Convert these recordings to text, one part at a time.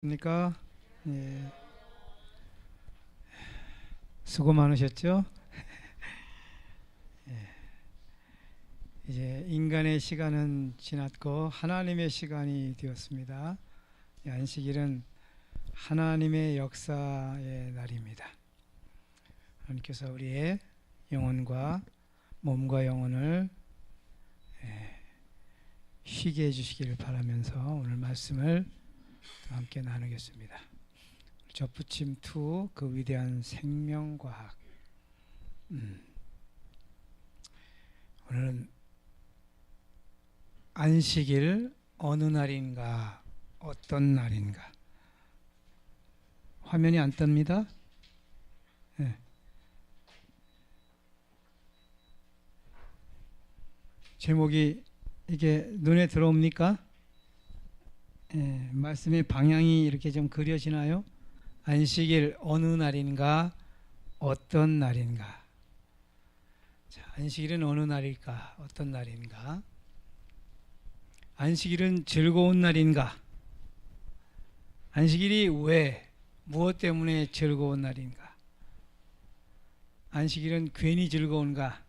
그러니까 예, 수고 많으셨죠? 이제 인간의 시간은 지났고 하나님의 시간이 되었습니다. 이 안식일은 하나님의 역사의 날입니다. 하나님께서 우리의 영혼과 몸과 영혼을 쉬게 해주시기를 바라면서 오늘 말씀을 함께 나누겠습니다. 접붙임 2, 그 위대한 생명과학. 오늘은 안식일 어느 날인가, 어떤 날인가. 화면이 안 뜹니다. 네. 제목이 이게 눈에 들어옵니까? 말씀의 방향이 이렇게 좀 그려지나요? 안식일 어느 날인가, 어떤 날인가. 자, 안식일은 어느 날일까, 어떤 날인가? 안식일은 즐거운 날인가? 안식일이 왜, 무엇 때문에 즐거운 날인가? 안식일은 괜히 즐거운가?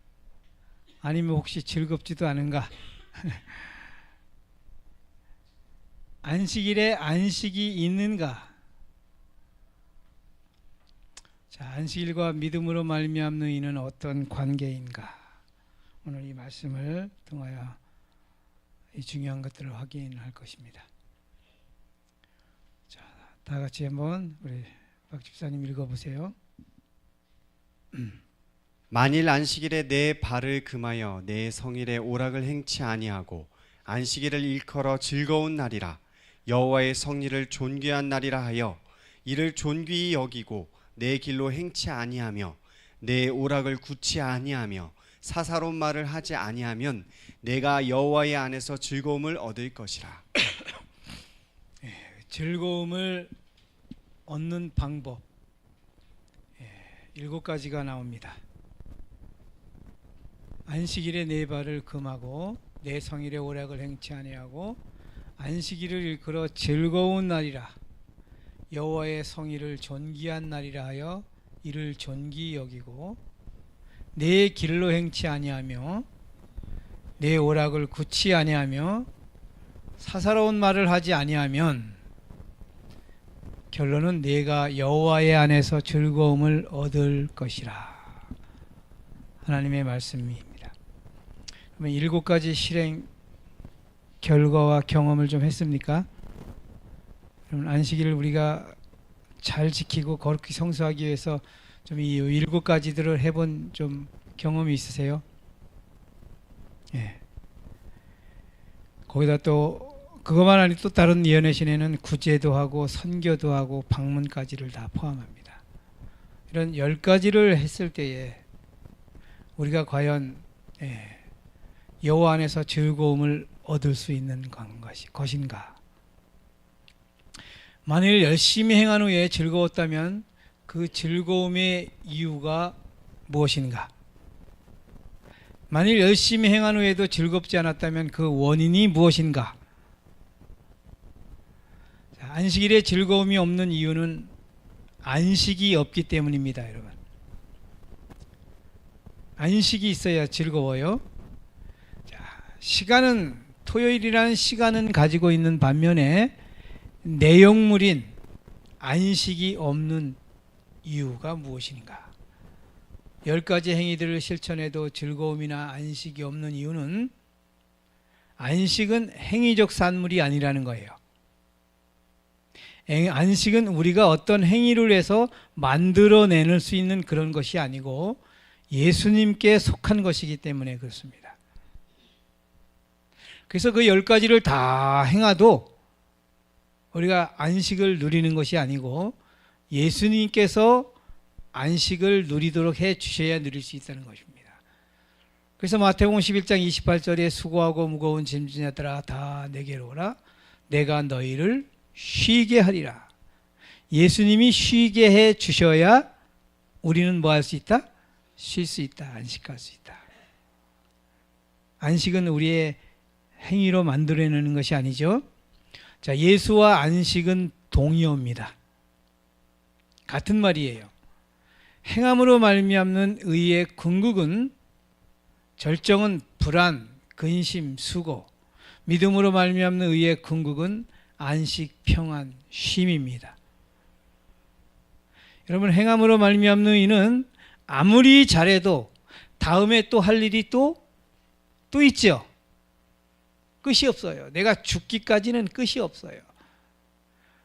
아니면 혹시 즐겁지도 않은가? 안식일에 안식이 있는가? 자, 안식일과 믿음으로 말미암는 이는 어떤 관계인가? 오늘 이 말씀을 통하여 이 중요한 것들을 확인할 것입니다. 자, 다 같이 한번 우리 박 집사님 읽어보세요. 만일 안식일에 내 발을 금하여 내 성일의 오락을 행치 아니하고 안식일을 일컬어 즐거운 날이라 여호와의 성일을 존귀한 날이라 하여 이를 존귀히 여기고 내 길로 행치 아니하며 내 오락을 굳지 아니하며 사사로운 말을 하지 아니하면 내가 여호와의 안에서 즐거움을 얻을 것이라. 즐거움을 얻는 방법 7가지가 나옵니다. 안식일에 내 발을 금하고 내 성일의 오락을 행치 아니하고 안식일을 일컬어 즐거운 날이라 여호와의 성일을 존귀한 날이라 하여 이를 존귀히 여기고 내 길로 행치 아니하며 내 오락을 굳지 아니하며 사사로운 말을 하지 아니하면 결론은 내가 여호와의 안에서 즐거움을 얻을 것이라. 하나님의 말씀입니다. 그러면 7가지 실행 결과와 경험을 좀 했습니까? 그럼 안식일을 우리가 잘 지키고 거룩히 성수하기 위해서 좀 이 7가지들을 해본 좀 경험이 있으세요? 예. 거기다 또 그것만 아니 또 다른 예언의 시내는 구제도 하고 선교도 하고 방문까지를 다 포함합니다. 이런 10가지를 했을 때에 우리가 과연 여호와 안에서 즐거움을 얻을 수 있는 것인가? 만일 열심히 행한 후에 즐거웠다면 그 즐거움의 이유가 무엇인가? 만일 열심히 행한 후에도 즐겁지 않았다면 그 원인이 무엇인가? 안식일에 즐거움이 없는 이유는 안식이 없기 때문입니다, 여러분. 안식이 있어야 즐거워요. 자, 시간은 토요일이라는 시간은 가지고 있는 반면에 내용물인 안식이 없는 이유가 무엇인가? 10가지 행위들을 실천해도 즐거움이나 안식이 없는 이유는 안식은 행위적 산물이 아니라는 거예요. 안식은 우리가 어떤 행위를 해서 만들어낼 수 있는 그런 것이 아니고 예수님께 속한 것이기 때문에 그렇습니다. 그래서 그 10가지를 다 행해도 우리가 안식을 누리는 것이 아니고 예수님께서 안식을 누리도록 해 주셔야 누릴 수 있다는 것입니다. 그래서 마태복음 11장 28절에 수고하고 무거운 짐진 자들아 다 내게로 오라 내가 너희를 쉬게 하리라. 예수님이 쉬게 해 주셔야 우리는 뭐 할 수 있다? 쉴 수 있다. 안식할 수 있다. 안식은 우리의 행위로 만들어내는 것이 아니죠. 자, 예수와 안식은 동의어입니다. 같은 말이에요. 행함으로 말미암는 의의 궁극은 절정은 불안, 근심, 수고, 믿음으로 말미암는 의의 궁극은 안식, 평안, 쉼입니다. 여러분, 행함으로 말미암는 의는 아무리 잘해도 다음에 또 할 일이 또 있죠. 끝이 없어요. 내가 죽기까지는 끝이 없어요.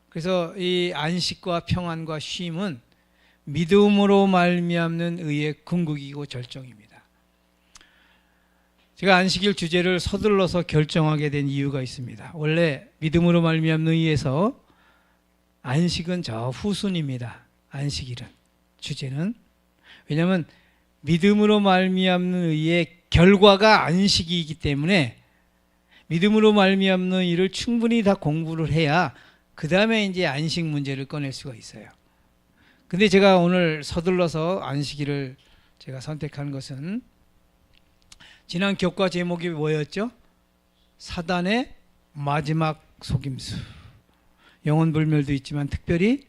그래서 이 안식과 평안과 쉼은 믿음으로 말미암는 의의 궁극이고 절정입니다. 제가 안식일 주제를 서둘러서 결정하게 된 이유가 있습니다. 원래 믿음으로 말미암는 의에서 안식은 저 후순입니다. 안식일은 주제는. 왜냐하면 믿음으로 말미암는 의의 결과가 안식이기 때문에 믿음으로 말미암는 일을 충분히 다 공부를 해야 그 다음에 이제 안식 문제를 꺼낼 수가 있어요. 근데 제가 오늘 서둘러서 안식일을 제가 선택한 것은 지난 교과 제목이 뭐였죠? 사단의 마지막 속임수. 영혼불멸도 있지만 특별히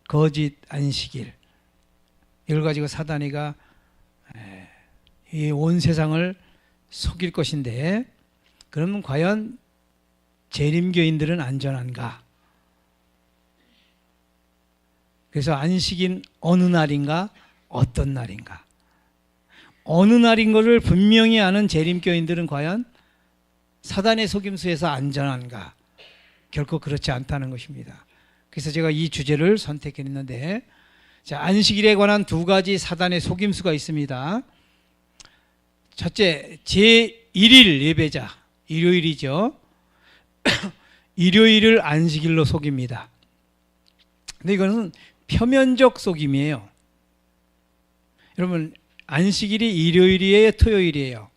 거짓 안식일. 이걸 가지고 사단이가 이 온 세상을 속일 것인데 그러면 과연 재림교인들은 안전한가? 그래서 안식인 어느 날인가? 어떤 날인가? 어느 날인 것을 분명히 아는 재림교인들은 과연 사단의 속임수에서 안전한가? 결코 그렇지 않다는 것입니다. 그래서 제가 이 주제를 선택했는데, 자, 안식일에 관한 두 가지 사단의 속임수가 있습니다. 첫째, 제1일 예배자, 일요일이죠. 일요일을 안식일로 속입니다. 근데 이거는 표면적 속임이에요. 여러분, 안식일이 일요일이에요, 토요일이에요?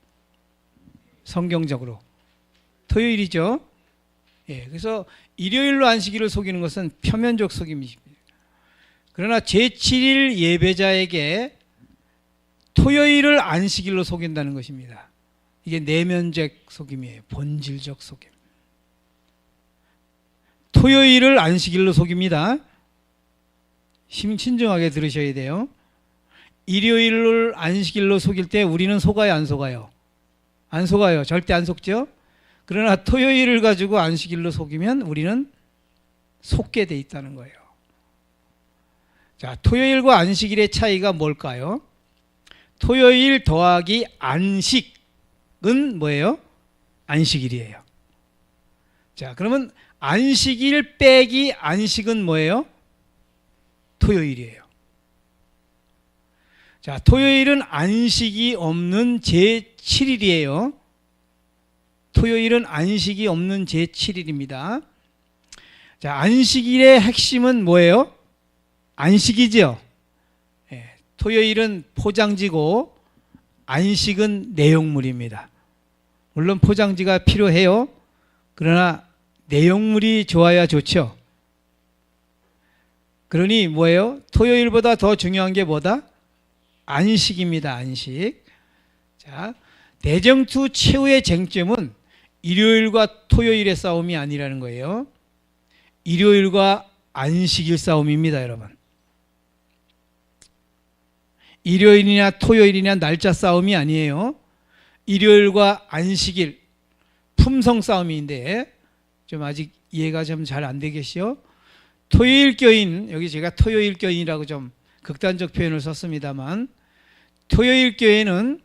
성경적으로 토요일이죠. 예, 그래서 일요일로 안식일을 속이는 것은 표면적 속임입니다. 그러나 제7일 예배자에게 토요일을 안식일로 속인다는 것입니다. 이게 내면적 속임이에요. 본질적 속임. 토요일을 안식일로 속입니다. 신중하게 들으셔야 돼요. 일요일을 안식일로 속일 때 우리는 속아요, 안 속아요? 안 속아요. 절대 안 속죠? 그러나 토요일을 가지고 안식일로 속이면 우리는 속게 돼 있다는 거예요. 자, 토요일과 안식일의 차이가 뭘까요? 토요일 더하기 안식은 뭐예요? 안식일이에요. 자, 그러면 안식일 빼기 안식은 뭐예요? 토요일이에요. 자, 토요일은 안식이 없는 제7일이에요. 토요일은 안식이 없는 제7일입니다. 자, 안식일의 핵심은 뭐예요? 안식이죠. 예, 토요일은 포장지고 안식은 내용물입니다. 물론 포장지가 필요해요. 그러나 내용물이 좋아야 좋죠. 그러니 뭐예요? 토요일보다 더 중요한 게 뭐다? 안식입니다. 안식. 자, 대정투 최후의 쟁점은 일요일과 토요일의 싸움이 아니라는 거예요. 일요일과 안식일 싸움입니다, 여러분. 일요일이나 토요일이나 날짜 싸움이 아니에요. 일요일과 안식일 품성 싸움인데 좀 아직 이해가 좀 잘 안 되겠죠? 토요일 교인, 여기 제가 토요일 교인이라고 좀 극단적 표현을 썼습니다만, 토요일 교회는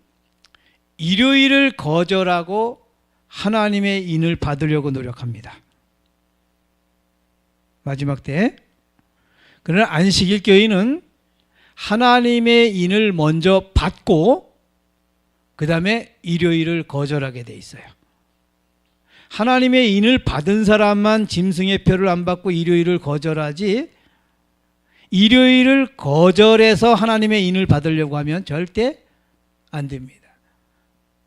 일요일을 거절하고 하나님의 인을 받으려고 노력합니다. 마지막 때. 그러나 안식일 교회는 하나님의 인을 먼저 받고 그 다음에 일요일을 거절하게 돼 있어요. 하나님의 인을 받은 사람만 짐승의 표를 안 받고 일요일을 거절하지, 일요일을 거절해서 하나님의 인을 받으려고 하면 절대 안 됩니다.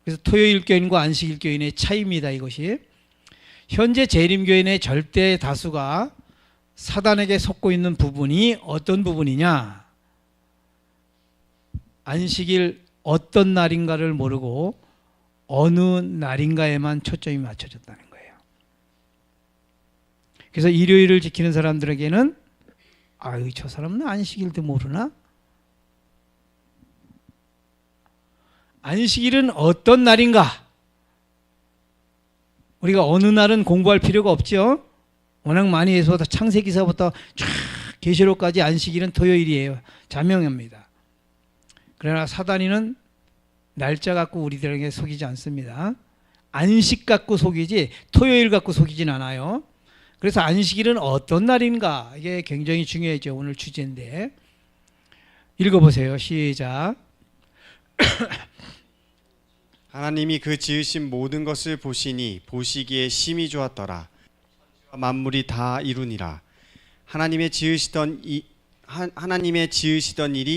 그래서 토요일 교인과 안식일 교인의 차이입니다. 이것이. 현재 재림교인의 절대 다수가 사단에게 속고 있는 부분이 어떤 부분이냐? 안식일 어떤 날인가를 모르고 어느 날인가에만 초점이 맞춰졌다는 거예요. 그래서 일요일을 지키는 사람들에게는 아유, 저 사람은 안식일도 모르나? 안식일은 어떤 날인가? 우리가 어느 날은 공부할 필요가 없죠. 워낙 많이 해서 창세기서부터 쫙 계시록까지 안식일은 토요일이에요. 자명합니다. 그러나 사단이는 날짜 갖고 우리들에게 속이지 않습니다. 안식 갖고 속이지 토요일 갖고 속이진 않아요. 그래서 안식일은 어떤 날인가? 이게 굉장히 중요하죠. 오늘 주제인데. 읽어보세요. 시작. 하나님이 그 지으신 모든 것을 보시니 보시기에 심히 좋았더라. 만물이 다 이루니라. 하나님의 지으시던 일이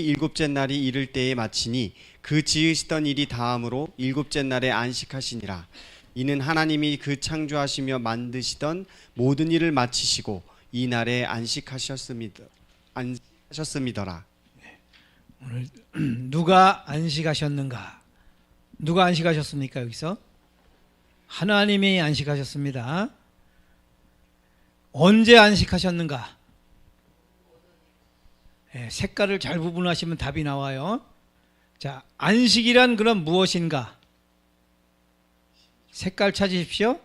일곱째 날이 이를 때에 마치니 그 지으시던 일이 다음으로 일곱째 날에 안식하시니라. 이는 하나님이 그 창조하시며 만드시던 모든 일을 마치시고 이 날에 안식하셨음이더라. 오늘 누가 안식하셨는가? 누가 안식하셨습니까? 여기서 하나님이 안식하셨습니다. 언제 안식하셨는가? 색깔을 잘 구분하시면 답이 나와요. 자, 안식이란 그럼 무엇인가? 색깔 찾으십시오.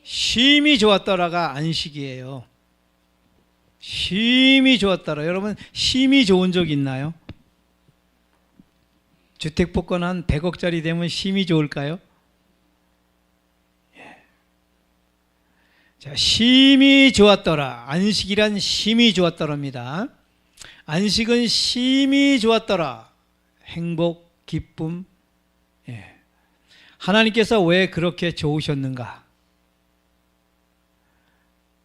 심히 좋았더라가 안식이에요. 심히 좋았더라. 여러분 심히 좋은 적 있나요? 주택복권 한 100억짜리 되면 심히 좋을까요? 자, 심히 좋았더라. 안식이란 심히 좋았더라입니다. 안식은 심히 좋았더라. 행복, 기쁨. 하나님께서 왜 그렇게 좋으셨는가?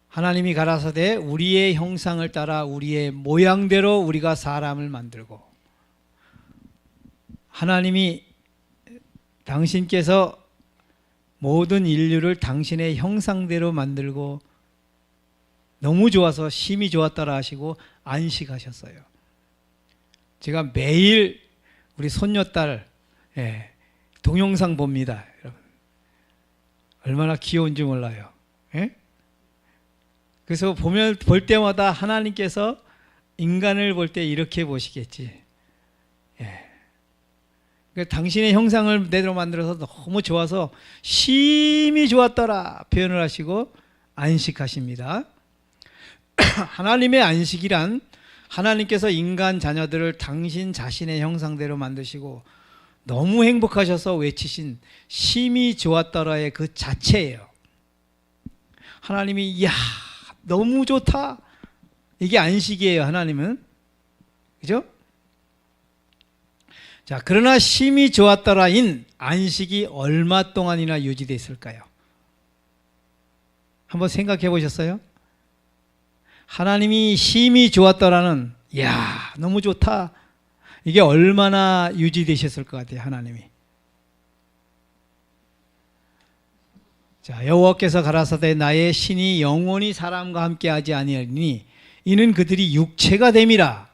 하나님이 가라사대 우리의 형상을 따라 우리의 모양대로 우리가 사람을 만들고, 하나님이 당신께서 모든 인류를 당신의 형상대로 만들고 너무 좋아서 심히 좋았더라 하시고 안식하셨어요. 제가 매일 우리 손녀딸 동영상 봅니다. 여러분 얼마나 귀여운지 몰라요. 그래서 볼 때마다 하나님께서 인간을 볼 때 이렇게 보시겠지. 그러니까 당신의 형상을 내대로 만들어서 너무 좋아서 심히 좋았더라 표현을 하시고 안식하십니다. 하나님의 안식이란 하나님께서 인간 자녀들을 당신 자신의 형상대로 만드시고 너무 행복하셔서 외치신 심히 좋았더라의 그 자체예요. 하나님이 이야 너무 좋다, 이게 안식이에요. 하나님은. 그죠? 자, 그러나 심히 좋았더라인 안식이 얼마 동안이나 유지됐을까요? 한번 생각해 보셨어요? 하나님이 심히 좋았더라는 이야 너무 좋다, 이게 얼마나 유지되셨을 것 같아요? 하나님이. 자, 여호와께서 가라사대 나의 신이 영원히 사람과 함께하지 아니하리니 이는 그들이 육체가 됨이라.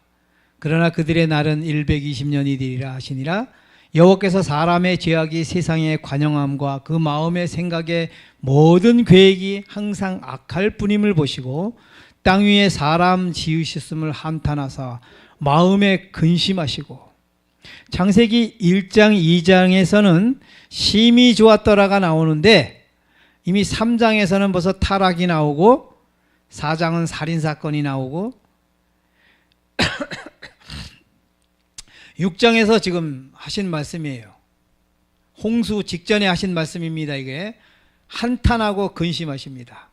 그러나 그들의 날은 120년이 되리라 하시니라. 여호와께서 사람의 죄악이 세상의 관영함과 그 마음의 생각의 모든 계획이 항상 악할 뿐임을 보시고 땅 위에 사람 지으셨음을 한탄하사 마음에 근심하시고. 창세기 1장 2장에서는 심히 좋았더라가 나오는데 이미 3장에서는 벌써 타락이 나오고 4장은 살인사건이 나오고 6장에서 지금 하신 말씀이에요. 홍수 직전에 하신 말씀입니다. 이게 한탄하고 근심하십니다.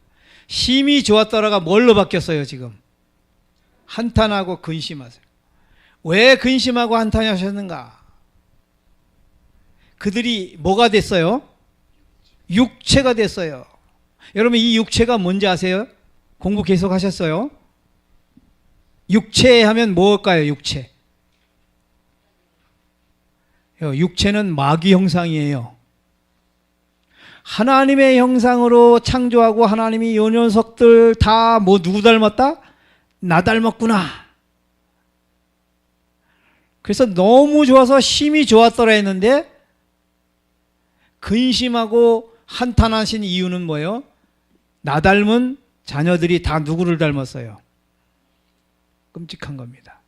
심히 좋았더라가 뭘로 바뀌었어요? 지금 한탄하고 근심하세요. 왜 근심하고 한탄하셨는가? 그들이 뭐가 됐어요? 육체가 됐어요. 여러분 이 육체가 뭔지 아세요? 공부 계속 하셨어요? 육체 하면 뭘까요? 육체. 육체는 마귀 형상이에요. 하나님의 형상으로 창조하고 하나님이 요 녀석들 다 뭐 누구 닮았다? 나 닮았구나. 그래서 너무 좋아서 심히 좋았더라 했는데 근심하고 한탄하신 이유는 뭐예요? 나 닮은 자녀들이 다 누구를 닮았어요? 끔찍한 겁니다.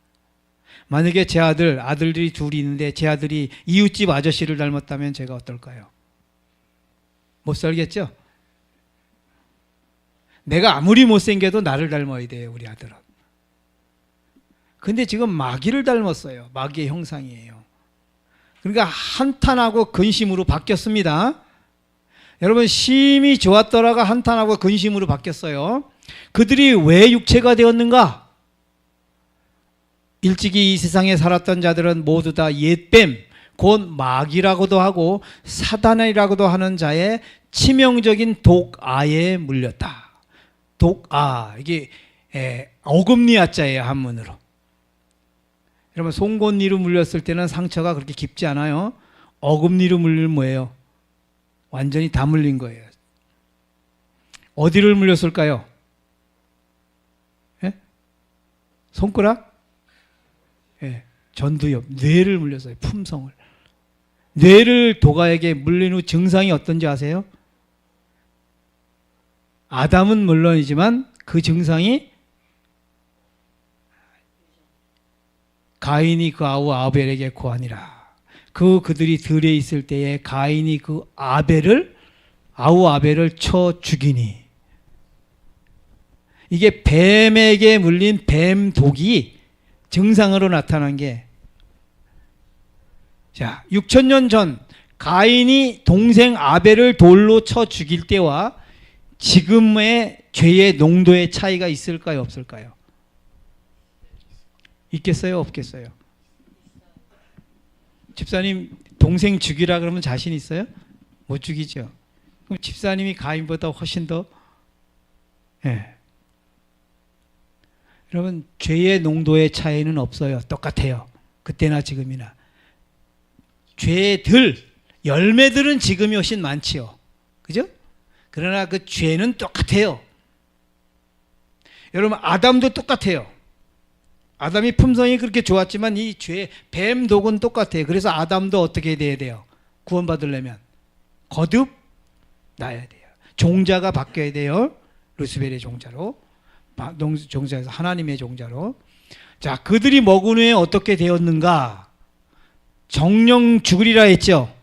만약에 제 아들들이 둘이 있는데 제 아들이 이웃집 아저씨를 닮았다면 제가 어떨까요? 못 살겠죠? 내가 아무리 못생겨도 나를 닮아야 돼요, 우리 아들은. 근데 지금 마귀를 닮았어요. 마귀의 형상이에요. 그러니까 한탄하고 근심으로 바뀌었습니다. 여러분, 심히 좋았더라가 한탄하고 근심으로 바뀌었어요. 그들이 왜 육체가 되었는가? 일찍이 이 세상에 살았던 자들은 모두 다 옛뱀, 곧 마귀라고도 하고 사단이라고도 하는 자의 치명적인 독아에 물렸다. 독아, 이게 어금니아자예요, 한문으로. 여러분, 송곳니로 물렸을 때는 상처가 그렇게 깊지 않아요. 어금니로 물리면 뭐예요? 완전히 다 물린 거예요. 어디를 물렸을까요? 예? 손가락? 예, 전두엽, 뇌를 물렸어요. 품성을. 뇌를 독아에게 물린 후 증상이 어떤지 아세요? 아담은 물론이지만 그 증상이 가인이 그 아우 아벨에게 고하니라. 그들이 들에 있을 때에 가인이 그 아우 아벨을 쳐 죽이니. 이게 뱀에게 물린 뱀 독이 증상으로 나타난 게, 자, 6,000년 전 가인이 동생 아벨을 돌로 쳐 죽일 때와 지금의 죄의 농도의 차이가 있을까요, 없을까요? 있겠어요, 없겠어요? 집사님, 동생 죽이라 그러면 자신 있어요? 못 죽이죠. 그럼 집사님이 가인보다 훨씬 더, 예. 여러분, 죄의 농도의 차이는 없어요. 똑같아요. 그때나 지금이나. 죄들, 열매들은 지금이 훨씬 많지요. 그죠? 그러나 그 죄는 똑같아요. 여러분, 아담도 똑같아요. 아담이 품성이 그렇게 좋았지만 이 죄, 뱀독은 똑같아요. 그래서 아담도 어떻게 돼야 돼요? 구원받으려면 거듭 나야 돼요. 종자가 바뀌어야 돼요. 루스벨의 종자로. 종자에서 하나님의 종자로. 자, 그들이 먹은 후에 어떻게 되었는가? 정령 죽으리라 했죠.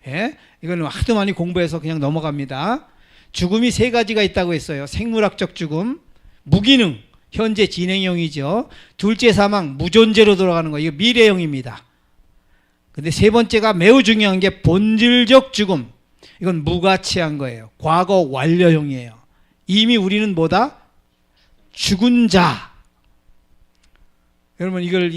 예? 이거는 하도 많이 공부해서 그냥 넘어갑니다. 죽음이 세 가지가 있다고 했어요. 생물학적 죽음, 무기능, 현재 진행형이죠. 둘째 사망, 무존재로 돌아가는 거, 이거 미래형입니다. 근데 세 번째가 매우 중요한 게 본질적 죽음. 이건 무가치한 거예요. 과거 완료형이에요. 이미 우리는 뭐다? 죽은 자. 여러분, 이걸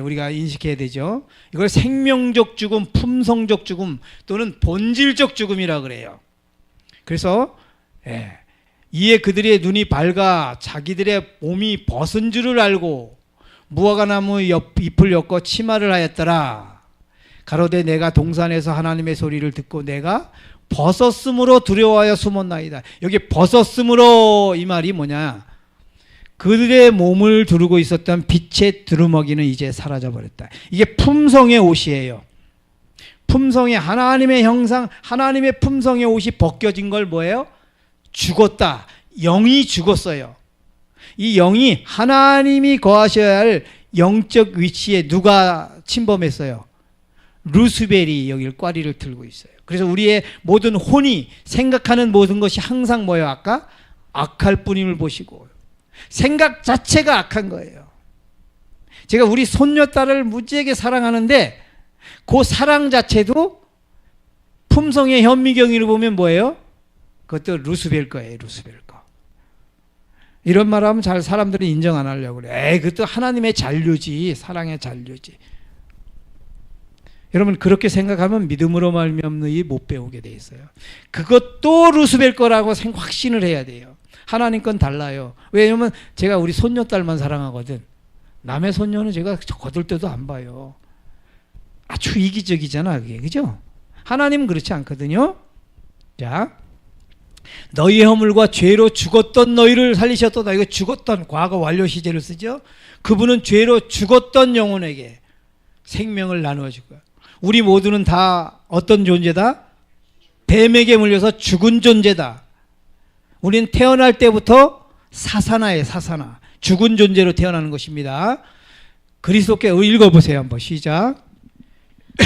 우리가 인식해야 되죠. 이걸 생명적 죽음, 품성적 죽음 또는 본질적 죽음이라 그래요. 그래서 이에 그들의 눈이 밝아 자기들의 몸이 벗은 줄을 알고 무화과나무 잎을 엮어 치마를 하였더라. 가로되 내가 동산에서 하나님의 소리를 듣고 내가 벗었으므로 두려워하여 숨었나이다. 여기 벗었으므로 이 말이 뭐냐? 그들의 몸을 두르고 있었던 빛의 두루머기는 이제 사라져버렸다. 이게 품성의 옷이에요. 품성의 하나님의 형상, 하나님의 품성의 옷이 벗겨진 걸 뭐예요? 죽었다. 영이 죽었어요. 이 영이 하나님이 거하셔야 할 영적 위치에 누가 침범했어요? 루스벨이 여기를 꽈리를 들고 있어요. 그래서 우리의 모든 혼이 생각하는 모든 것이 항상 뭐예요? 아까 악할 뿐임을 보시고 생각 자체가 악한 거예요. 제가 우리 손녀딸을 무지하게 사랑하는데 그 사랑 자체도 품성의 현미경으로 보면 뭐예요? 그것도 루스벨 거예요. 루스벨 거. 이런 말하면 잘 사람들이 인정 안 하려고 그래. 그것도 하나님의 잔류지. 사랑의 잔류지. 여러분, 그렇게 생각하면 믿음으로 말미암는 못 배우게 돼 있어요. 그것도 루스벨 거라고 확신을 해야 돼요. 하나님 건 달라요. 왜냐면 제가 우리 손녀딸만 사랑하거든. 남의 손녀는 제가 거들떠도 안 봐요. 아주 이기적이잖아, 그게. 그죠? 하나님은 그렇지 않거든요. 자, 너희의 허물과 죄로 죽었던 너희를 살리셨도다. 이거 죽었던 과거 완료 시제를 쓰죠. 그분은 죄로 죽었던 영혼에게 생명을 나누어 주고요. 우리 모두는 다 어떤 존재다? 뱀에게 물려서 죽은 존재다. 우리는 태어날 때부터 사사나예요. 사사나. 죽은 존재로 태어나는 것입니다. 그리스도께 읽어보세요. 한번 시작.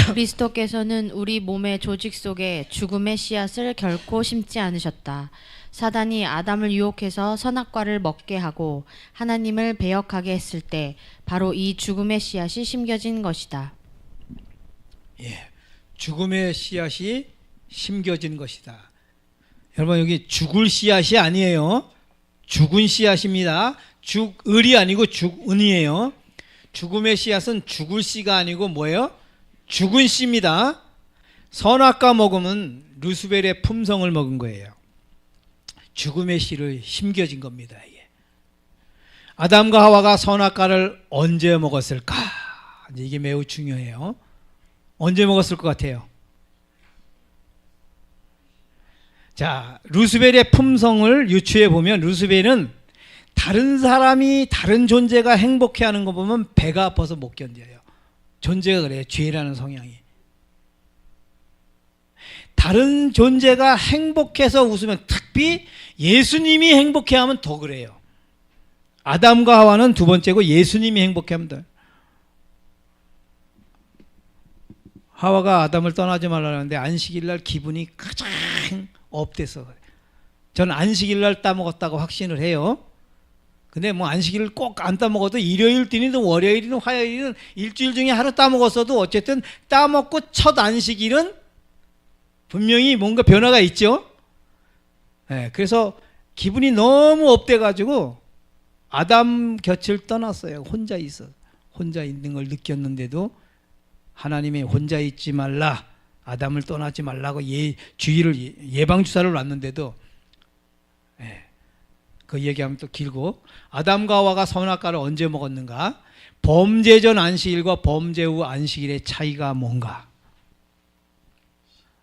그리스도께서는 우리 몸의 조직 속에 죽음의 씨앗을 결코 심지 않으셨다. 사단이 아담을 유혹해서 선악과를 먹게 하고 하나님을 배역하게 했을 때 바로 이 죽음의 씨앗이 심겨진 것이다. 예, 죽음의 씨앗이 심겨진 것이다. 여러분 여기 죽을 씨앗이 아니에요. 죽은 씨앗입니다. 죽을이 아니고 죽은이에요. 죽음의 씨앗은 죽을 씨가 아니고 뭐예요? 죽은 씨입니다. 선악과 먹으면 루스벨의 품성을 먹은 거예요. 죽음의 씨를 심겨진 겁니다. 이게. 아담과 하와가 선악과를 언제 먹었을까? 이게 매우 중요해요. 언제 먹었을 것 같아요? 자, 루스벨의 품성을 유추해 보면 루스벨은 다른 사람이 다른 존재가 행복해하는 거 보면 배가 아파서 못 견뎌요. 존재가 그래요. 죄라는 성향이. 다른 존재가 행복해서 웃으면, 특히 예수님이 행복해하면 더 그래요. 아담과 하와는 두 번째고 예수님이 행복해하면 더. 하와가 아담을 떠나지 말라는데 안식일 날 기분이 가장 업돼서 그래요. 저는 안식일 날 따먹었다고 확신을 해요. 근데 뭐 안식일을 꼭 안 따먹어도 일요일이든 월요일이든 화요일이든 일주일 중에 하루 따먹었어도 어쨌든 따먹고 첫 안식일은 분명히 뭔가 변화가 있죠. 네, 그래서 기분이 너무 업돼가지고 아담 곁을 떠났어요. 혼자 있어. 혼자 있는 걸 느꼈는데도 하나님이 혼자 있지 말라, 아담을 떠나지 말라고 주의를 예방주사를 놨는데도 그 얘기하면 또 길고, 아담과 하와가 선악과를 언제 먹었는가? 범죄 전 안식일과 범죄 후 안식일의 차이가 뭔가?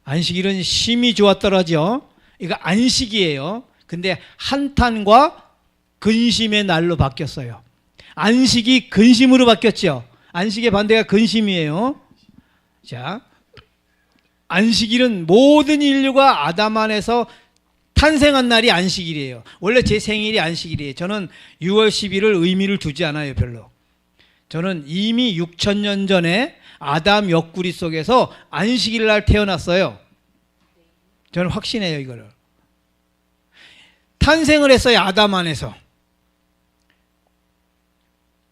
안식일은 심히 좋았더라죠. 이거 안식이에요. 근데 한탄과 근심의 날로 바뀌었어요. 안식이 근심으로 바뀌었죠. 안식의 반대가 근심이에요. 자, 안식일은 모든 인류가 아담 안에서 탄생한 날이 안식일이에요. 원래 제 생일이 안식일이에요. 저는 6월 10일을 의미를 두지 않아요. 별로. 저는 이미 6,000년 전에 아담 옆구리 속에서 안식일 날 태어났어요. 저는 확신해요. 이거를. 탄생을 했어요. 아담 안에서.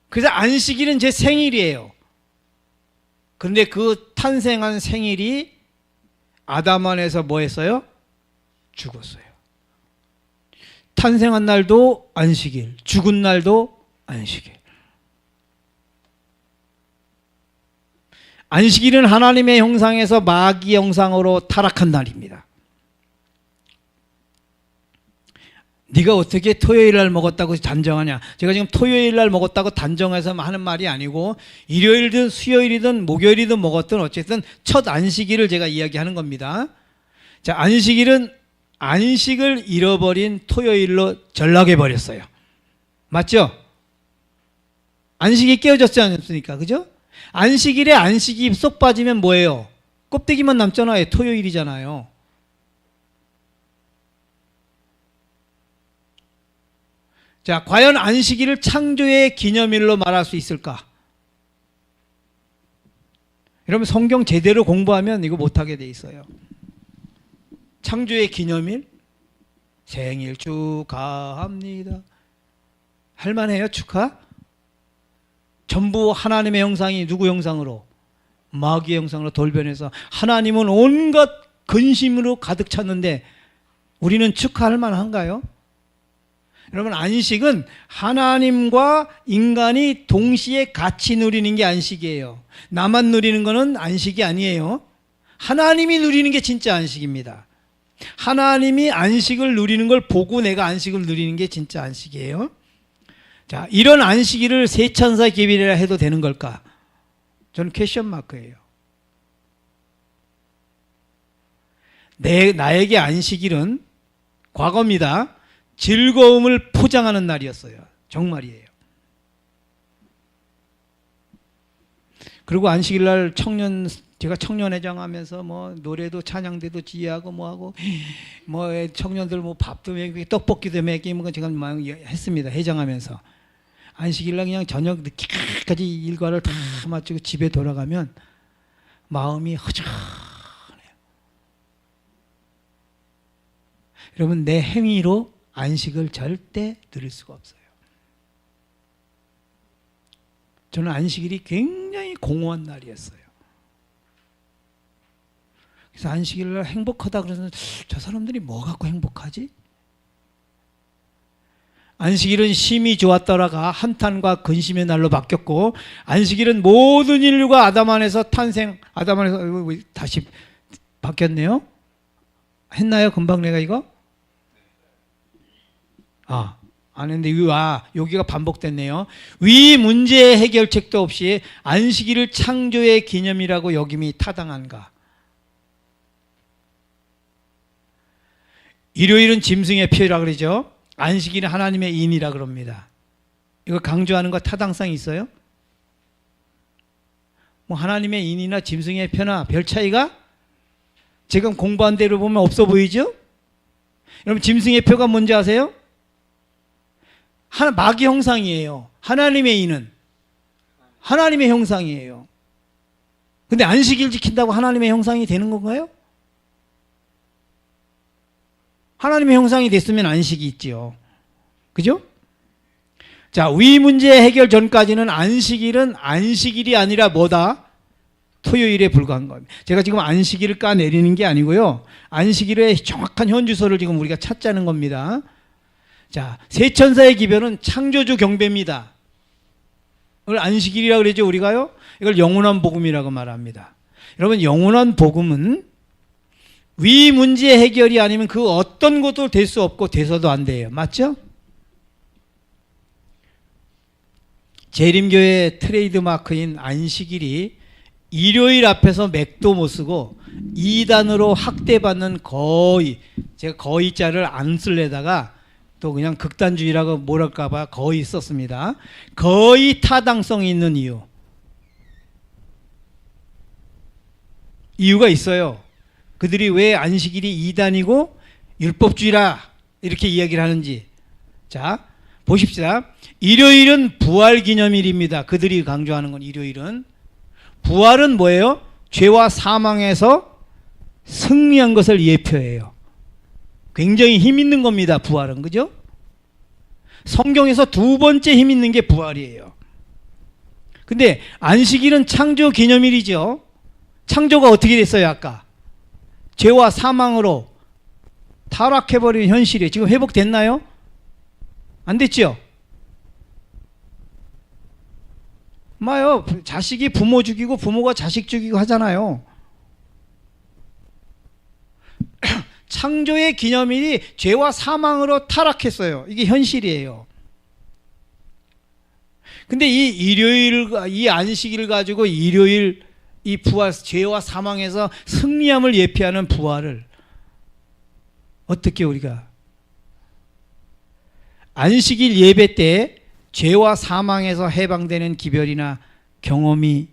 그래서 안식일은 제 생일이에요. 그런데 그 탄생한 생일이 아담 안에서 뭐 했어요? 죽었어요. 탄생한 날도 안식일, 죽은 날도 안식일. 안식일은 하나님의 형상에서 마귀 형상으로 타락한 날입니다. 네가 어떻게 토요일 날 먹었다고 단정하냐? 제가 지금 토요일 날 먹었다고 단정해서 하는 말이 아니고 일요일이든 수요일이든 목요일이든 먹었든 어쨌든 첫 안식일을 제가 이야기하는 겁니다. 자, 안식일은 안식을 잃어버린 토요일로 전락해 버렸어요. 맞죠? 안식이 깨어졌지 않습니까? 그죠? 안식일에 안식이 쏙 빠지면 뭐예요? 껍데기만 남잖아요. 토요일이잖아요. 자, 과연 안식일을 창조의 기념일로 말할 수 있을까? 여러분 성경 제대로 공부하면 이거 못하게 돼 있어요. 창조의 기념일, 생일 축하합니다. 할만해요, 축하? 전부 하나님의 형상이 누구 형상으로? 마귀의 형상으로 돌변해서 하나님은 온갖 근심으로 가득 찼는데 우리는 축하할 만한가요? 여러분 안식은 하나님과 인간이 동시에 같이 누리는 게 안식이에요. 나만 누리는 거는 안식이 아니에요. 하나님이 누리는 게 진짜 안식입니다. 하나님이 안식을 누리는 걸 보고 내가 안식을 누리는 게 진짜 안식이에요. 자, 이런 안식일을 세천사 기일이라 해도 되는 걸까? 저는 퀘션 마크예요. 나에게 안식일은 과거입니다. 즐거움을 포장하는 날이었어요. 정말이에요. 그리고 안식일 날 청년 제가 청년회장 하면서 뭐 노래도 찬양대도 지휘하고 뭐하고 뭐 청년들 뭐 밥도 먹이고 떡볶이도 먹이고 뭐 제가 막 했습니다. 회장하면서. 안식일날 그냥 저녁 늦게까지 일과를 다 마치고 집에 돌아가면 마음이 허전해요. 여러분, 내 행위로 안식을 절대 누릴 수가 없어요. 저는 안식일이 굉장히 공허한 날이었어요. 그래서 안식일날 행복하다 그래서 저 사람들이 뭐 갖고 행복하지? 안식일은 심히 좋았더라가 한탄과 근심의 날로 바뀌었고, 안식일은 모든 인류가 아담 안에서 탄생, 아담 안에서 다시 바뀌었네요. 했나요? 금방 내가 이거? 안 했는데, 여기가 반복됐네요. 위 문제 해결책도 없이 안식일을 창조의 기념이라고 여김이 타당한가? 일요일은 짐승의 표라 그러죠. 안식일은 하나님의 인이라 그럽니다. 이거 강조하는 거 타당성이 있어요? 뭐 하나님의 인이나 짐승의 표나 별 차이가 지금 공부한 대로 보면 없어 보이죠? 여러분, 짐승의 표가 뭔지 아세요? 마귀 형상이에요. 하나님의 인은 하나님의 형상이에요. 근데 안식일 지킨다고 하나님의 형상이 되는 건가요? 하나님의 형상이 됐으면 안식이 있지요. 그죠? 자, 위 문제 해결 전까지는 안식일은 안식일이 아니라 뭐다? 토요일에 불과한 겁니다. 제가 지금 안식일을 까내리는 게 아니고요. 안식일의 정확한 현주소를 지금 우리가 찾자는 겁니다. 자, 세천사의 기별은 창조주 경배입니다. 이걸 안식일이라고 그러죠, 우리가요? 이걸 영원한 복음이라고 말합니다. 여러분, 영원한 복음은 위 문제 해결이 아니면 그 어떤 것도 될 수 없고 돼서도 안 돼요. 맞죠? 재림교의 트레이드 마크인 안식일이 일요일 앞에서 맥도 못 쓰고 2단으로 학대받는 제가 거의자를 안 쓸래다가 또 그냥 극단주의라고 뭐랄까봐 거의 썼습니다. 거의 타당성이 있는 이유가 있어요. 그들이 왜 안식일이 2단이고 율법주의라 이렇게 이야기를 하는지. 자, 보십시다. 일요일은 부활기념일입니다. 그들이 강조하는 건 일요일은. 부활은 뭐예요? 죄와 사망에서 승리한 것을 예표해요. 굉장히 힘 있는 겁니다. 부활은. 그죠? 성경에서 두 번째 힘 있는 게 부활이에요. 근데 안식일은 창조 기념일이죠. 창조가 어떻게 됐어요? 아까 죄와 사망으로 타락해버린 현실이 지금 회복됐나요? 안 됐죠? 마요. 자식이 부모 죽이고 부모가 자식 죽이고 하잖아요. 창조의 기념일이 죄와 사망으로 타락했어요. 이게 현실이에요. 근데 이 안식일을 가지고 일요일 이 부활, 죄와 사망에서 승리함을 예표하는 부활을 어떻게 우리가 안식일 예배 때 죄와 사망에서 해방되는 기별이나 경험이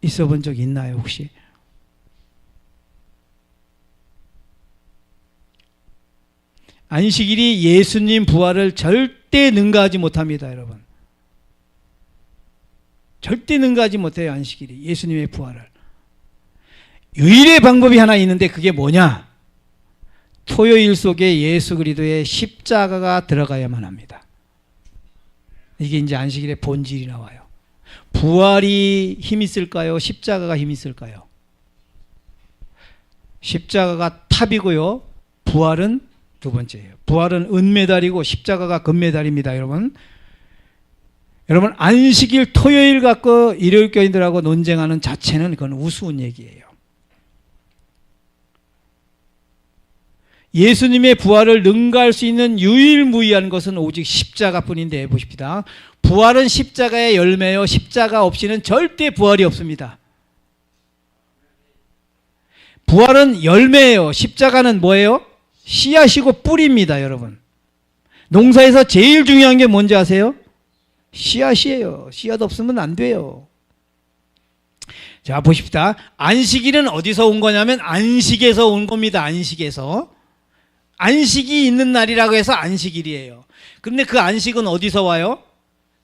있어 본 적 있나요, 혹시? 안식일이 예수님 부활을 절대 능가하지 못합니다, 여러분. 절대 능가하지 못해요, 안식일이. 예수님의 부활을. 유일의 방법이 하나 있는데 그게 뭐냐? 토요일 속에 예수 그리스도의 십자가가 들어가야만 합니다. 이게 이제 안식일의 본질이 나와요. 부활이 힘 있을까요? 십자가가 힘 있을까요? 십자가가 탑이고요. 부활은 두 번째예요. 부활은 은메달이고 십자가가 금메달입니다, 여러분. 여러분, 안식일 토요일 갖고 일요일 교인들하고 논쟁하는 자체는 그건 우스운 얘기예요. 예수님의 부활을 능가할 수 있는 유일무이한 것은 오직 십자가뿐인데 보십시다. 부활은 십자가의 열매요. 십자가 없이는 절대 부활이 없습니다. 부활은 열매예요. 십자가는 뭐예요? 씨앗이고 뿌리입니다, 여러분. 농사에서 제일 중요한 게 뭔지 아세요? 씨앗이에요. 씨앗 없으면 안 돼요. 자, 보십시다. 안식일은 어디서 온 거냐면 안식에서 온 겁니다. 안식에서. 안식이 있는 날이라고 해서 안식일이에요. 그런데 그 안식은 어디서 와요?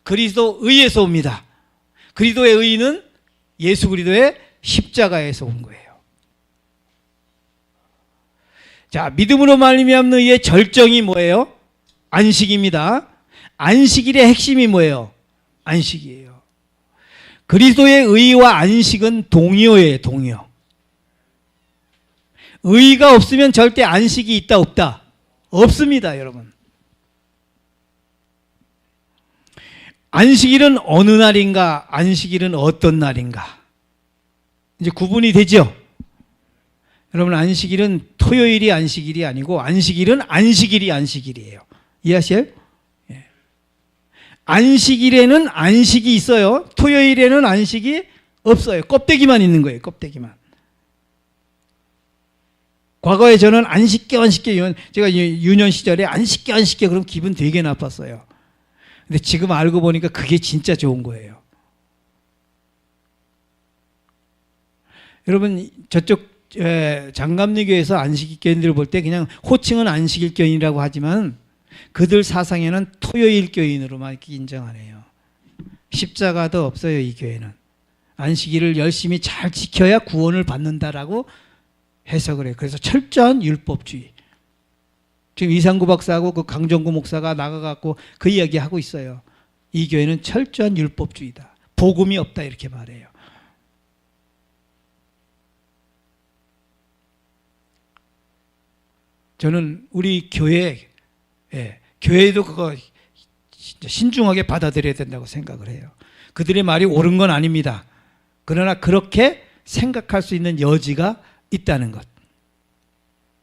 그리스도의에서 옵니다. 그리스도의 의는 예수 그리스도의 십자가에서 온 거예요. 자, 믿음으로 말미암는 의의 절정이 뭐예요? 안식입니다. 안식일의 핵심이 뭐예요? 안식이에요. 그리스도의 의와 안식은 동의어예요. 동의어. 의가 없으면 절대 안식이 있다 없다? 없습니다, 여러분. 안식일은 어느 날인가? 안식일은 어떤 날인가? 이제 구분이 되죠? 여러분, 안식일은 토요일이 안식일이 아니고 안식일은 안식일이 안식일이에요. 이해하세요? 예. 안식일에는 안식이 있어요. 토요일에는 안식이 없어요. 껍데기만 있는 거예요. 껍데기만. 과거에 저는 안식교 제가 유년 시절에 안식교 그럼 기분 되게 나빴어요. 근데 지금 알고 보니까 그게 진짜 좋은 거예요. 여러분, 저쪽 장감리교에서 안식일교인들을 볼 때 그냥 호칭은 안식일교인이라고 하지만 그들 사상에는 토요일교인으로만 인정하네요. 십자가도 없어요. 이 교회는. 안식일을 열심히 잘 지켜야 구원을 받는다라고 해석을 해요. 그래서 철저한 율법주의. 지금 이상구 박사하고 그 강정구 목사가 나가갖고 그 이야기 하고 있어요. 이 교회는 철저한 율법주의다. 복음이 없다 이렇게 말해요. 저는 우리 교회에도 그거 신중하게 받아들여야 된다고 생각을 해요. 그들의 말이 옳은 건 아닙니다. 그러나 그렇게 생각할 수 있는 여지가 있다는 것.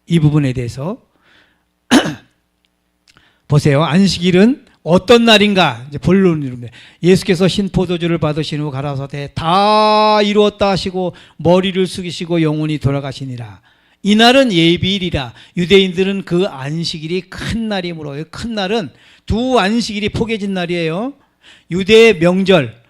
이 부분에 대해서 보세요. 안식일은 어떤 날인가? 이제 본론으로 예수께서 신포도주를 받으신 후 가라사대 다 이루었다 하시고 머리를 숙이시고 영원히 돌아가시니라. 이 날은 예비일이라. 유대인들은 그 안식일이 큰 날이므로, 큰 날은 두 안식일이 포개진 날이에요. 유대의 명절,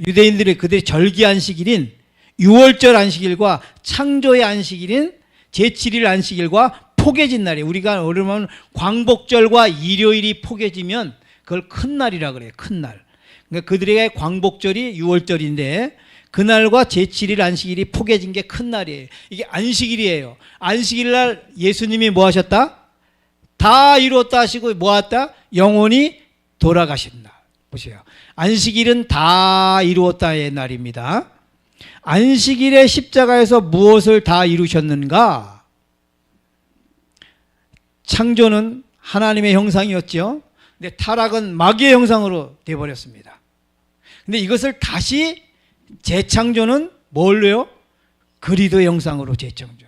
유대인들의 그들의 절기 안식일인 6월절 안식일과 창조의 안식일인 제7일 안식일과 포개진 날이에요. 우리가 오르면 광복절과 일요일이 포개지면 그걸 큰 날이라 그래요. 큰 날. 그러니까 그들에게 광복절이 6월절인데 그날과 제7일 안식일이 포개진 게 큰 날이에요. 이게 안식일이에요. 안식일 날 예수님이 뭐 하셨다? 다 이루었다 하시고 뭐 했다? 영원히 돌아가신다. 보세요. 안식일은 다 이루었다의 날입니다. 안식일의 십자가에서 무엇을 다 이루셨는가? 창조는 하나님의 형상이었죠. 근데 타락은 마귀의 형상으로 되어버렸습니다. 근데 이것을 다시 재창조는 뭘로요? 그리스도의 형상으로 재창조.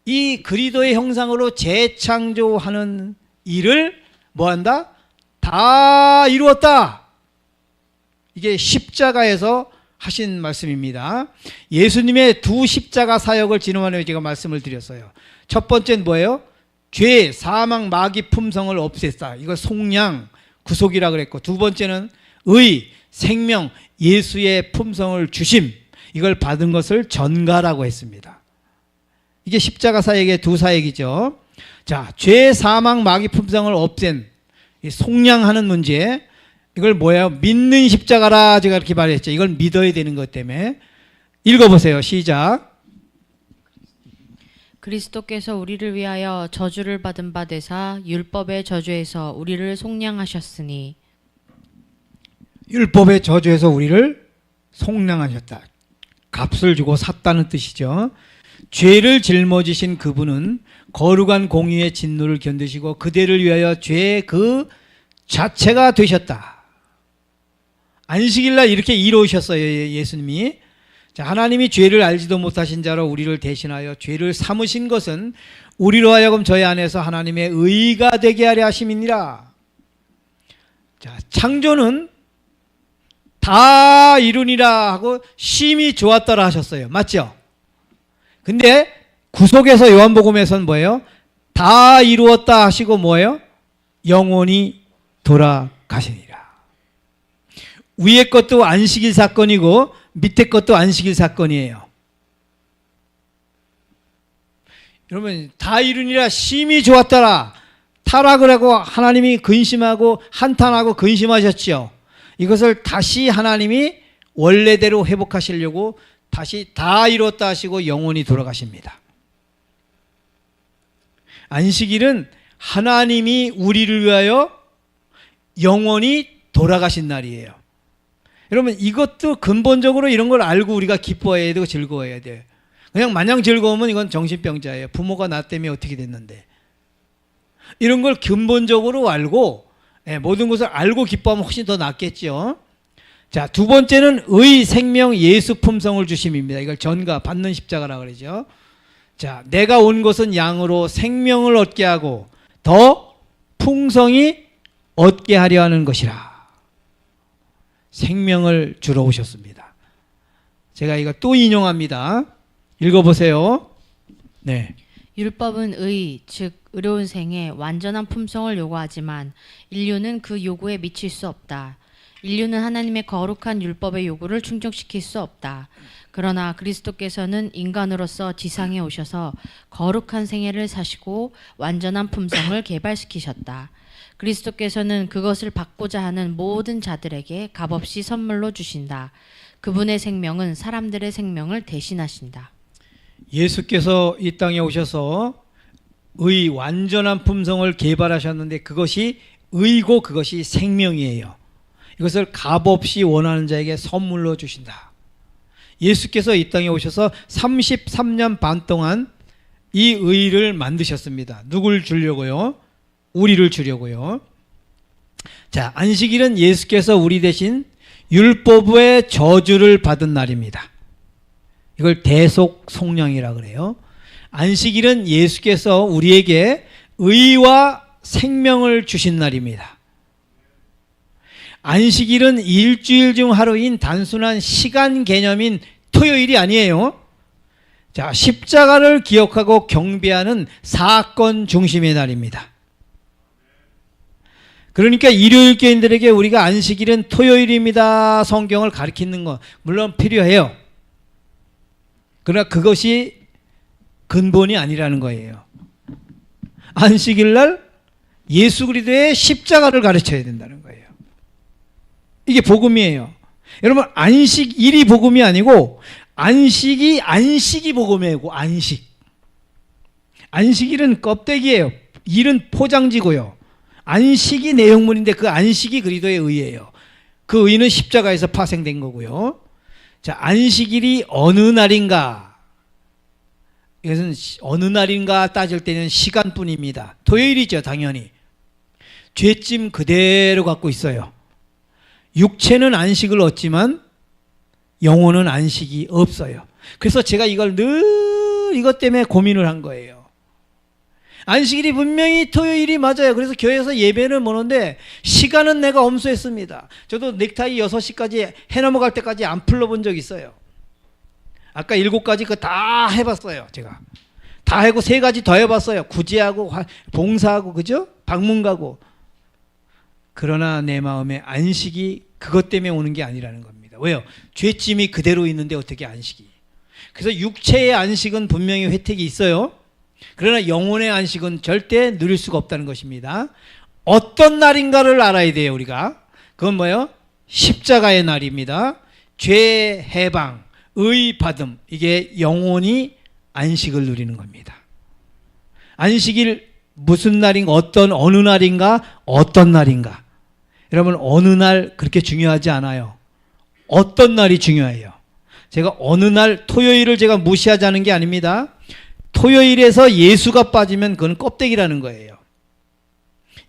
이 그리스도의 형상으로 재창조하는 일을 뭐한다? 다 이루었다. 이게 십자가에서 하신 말씀입니다. 예수님의 두 십자가 사역을 지난번에 제가 말씀을 드렸어요. 첫 번째는 뭐예요? 죄, 사망, 마귀, 품성을 없앴다. 이거 속량, 구속이라 그랬고, 두 번째는 의, 생명, 예수의 품성을 주심, 이걸 받은 것을 전가라고 했습니다. 이게 십자가 사역의 두 사역이죠. 자, 죄, 사망, 마귀, 품성을 없앤 이 속량하는 문제, 이걸 뭐예요? 믿는 십자가라 제가 이렇게 말했죠. 이걸 믿어야 되는 것 때문에. 읽어보세요. 시작. 그리스도께서 우리를 위하여 저주를 받은 바 되사 율법의 저주에서 우리를 속량하셨으니. 율법의 저주에서 우리를 속량하셨다. 값을 주고 샀다는 뜻이죠. 죄를 짊어지신 그분은 거룩한 공의의 진노를 견디시고 그대를 위하여 죄 그 자체가 되셨다. 안식일날 이렇게 이루셨어요. 예수님이. 자, 하나님이 죄를 알지도 못하신 자로 우리를 대신하여 죄를 삼으신 것은 우리로 하여금 저희 안에서 하나님의 의가 되게 하려 하심이니라. 자, 창조는 다 이루니라 하고 심히 좋았더라 하셨어요. 맞죠? 근데 구속에서 요한복음에서는 뭐예요? 다 이루었다 하시고 뭐예요? 영원히 돌아가시니라. 위의 것도 안식일 사건이고 밑에 것도 안식일 사건이에요. 여러분, 다 이루니라 심히 좋았더라. 타락을 하고 하나님이 근심하고 한탄하고 근심하셨죠. 이것을 다시 하나님이 원래대로 회복하시려고 다시 다 이뤘다 하시고 영원히 돌아가십니다. 안식일은 하나님이 우리를 위하여 영원히 돌아가신 날이에요. 여러분, 이것도 근본적으로 이런 걸 알고 우리가 기뻐해야 되고 즐거워해야 돼요. 그냥 마냥 즐거우면 이건 정신병자예요. 부모가 나 때문에 어떻게 됐는데. 이런 걸 근본적으로 알고 모든 것을 알고 기뻐하면 훨씬 더 낫겠죠. 자, 두 번째는 의 생명 예수 품성을 주심입니다. 이걸 전가 받는 십자가라고 그러죠. 자, 내가 온 것은 양으로 생명을 얻게 하고 더 풍성히 얻게 하려 하는 것이라. 생명을 주러 오셨습니다. 제가 이거 또 인용합니다. 읽어보세요. 네. 율법은 의, 즉 의로운 생에 완전한 품성을 요구하지만 인류는 그 요구에 미칠 수 없다. 인류는 하나님의 거룩한 율법의 요구를 충족시킬 수 없다. 그러나 그리스도께서는 인간으로서 지상에 오셔서 거룩한 생애를 사시고 완전한 품성을 개발시키셨다. 그리스도께서는 그것을 받고자 하는 모든 자들에게 값없이 선물로 주신다. 그분의 생명은 사람들의 생명을 대신하신다. 예수께서 이 땅에 오셔서 의 완전한 품성을 개발하셨는데 그것이 의고 그것이 생명이에요. 이것을 값없이 원하는 자에게 선물로 주신다. 예수께서 이 땅에 오셔서 33년 반 동안 이 의를 만드셨습니다. 누굴 주려고요? 우리를 주려고요. 자, 안식일은 예수께서 우리 대신 율법의 저주를 받은 날입니다. 이걸 대속송량이라 그래요. 안식일은 예수께서 우리에게 의와 생명을 주신 날입니다. 안식일은 일주일 중 하루인 단순한 시간 개념인 토요일이 아니에요. 자, 십자가를 기억하고 경배하는 사건 중심의 날입니다. 그러니까 일요일 교인들에게 우리가 안식일은 토요일입니다 성경을 가르치는 거 물론 필요해요. 그러나 그것이 근본이 아니라는 거예요. 안식일 날 예수 그리스도의 십자가를 가르쳐야 된다는 거예요. 이게 복음이에요. 여러분, 안식일이 복음이 아니고 안식이 복음이에요. 안식일은 껍데기예요. 일은 포장지고요. 안식이 내용물인데 그 안식이 그리스도의 의예요. 그 의는 십자가에서 파생된 거고요. 자, 안식일이 어느 날인가? 이것은 어느 날인가 따질 때는 시간뿐입니다. 토요일이죠, 당연히. 죄짐 그대로 갖고 있어요. 육체는 안식을 얻지만 영혼은 안식이 없어요. 그래서 제가 이걸 늘 이것 때문에 고민을 한 거예요. 안식일이 분명히 토요일이 맞아요. 그래서 교회에서 예배는 보는데 시간은 내가 엄수했습니다. 저도 넥타이 6시까지 해 넘어갈 때까지 안 풀러본 적 있어요. 아까 7가지 그거 다 해봤어요. 제가 다 하고 3가지 더 해봤어요. 구제하고 봉사하고 그죠? 방문 가고. 그러나 내 마음에 안식이 그것 때문에 오는 게 아니라는 겁니다. 왜요? 죄짐이 그대로 있는데 어떻게 안식이. 그래서 육체의 안식은 분명히 혜택이 있어요. 그러나 영혼의 안식은 절대 누릴 수가 없다는 것입니다. 어떤 날인가를 알아야 돼요, 우리가. 그건 뭐예요? 십자가의 날입니다. 죄 해방, 의 받음, 이게 영혼이 안식을 누리는 겁니다. 안식일 무슨 날인가, 어느 날인가, 어떤 날인가. 여러분, 어느 날 그렇게 중요하지 않아요. 어떤 날이 중요해요. 제가 어느 날, 토요일을 제가 무시하자는 게 아닙니다. 토요일에서 예수가 빠지면 그건 껍데기라는 거예요.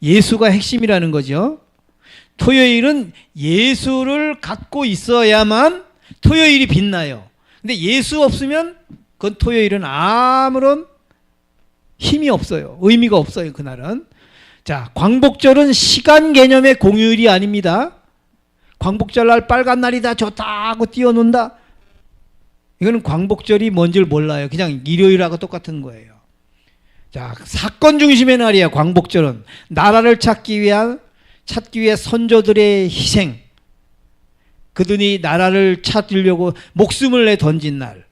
예수가 핵심이라는 거죠. 토요일은 예수를 갖고 있어야만 토요일이 빛나요. 근데 예수 없으면 그건 토요일은 아무런 힘이 없어요. 의미가 없어요, 그날은. 자, 광복절은 시간 개념의 공휴일이 아닙니다. 광복절 날 빨간 날이다 좋다 하고 뛰어논다. 이거는 광복절이 뭔지를 몰라요. 그냥 일요일하고 똑같은 거예요. 자, 사건 중심의 날이야, 광복절은. 나라를 찾기 위해 선조들의 희생, 그들이 나라를 찾으려고 목숨을 내 던진 날,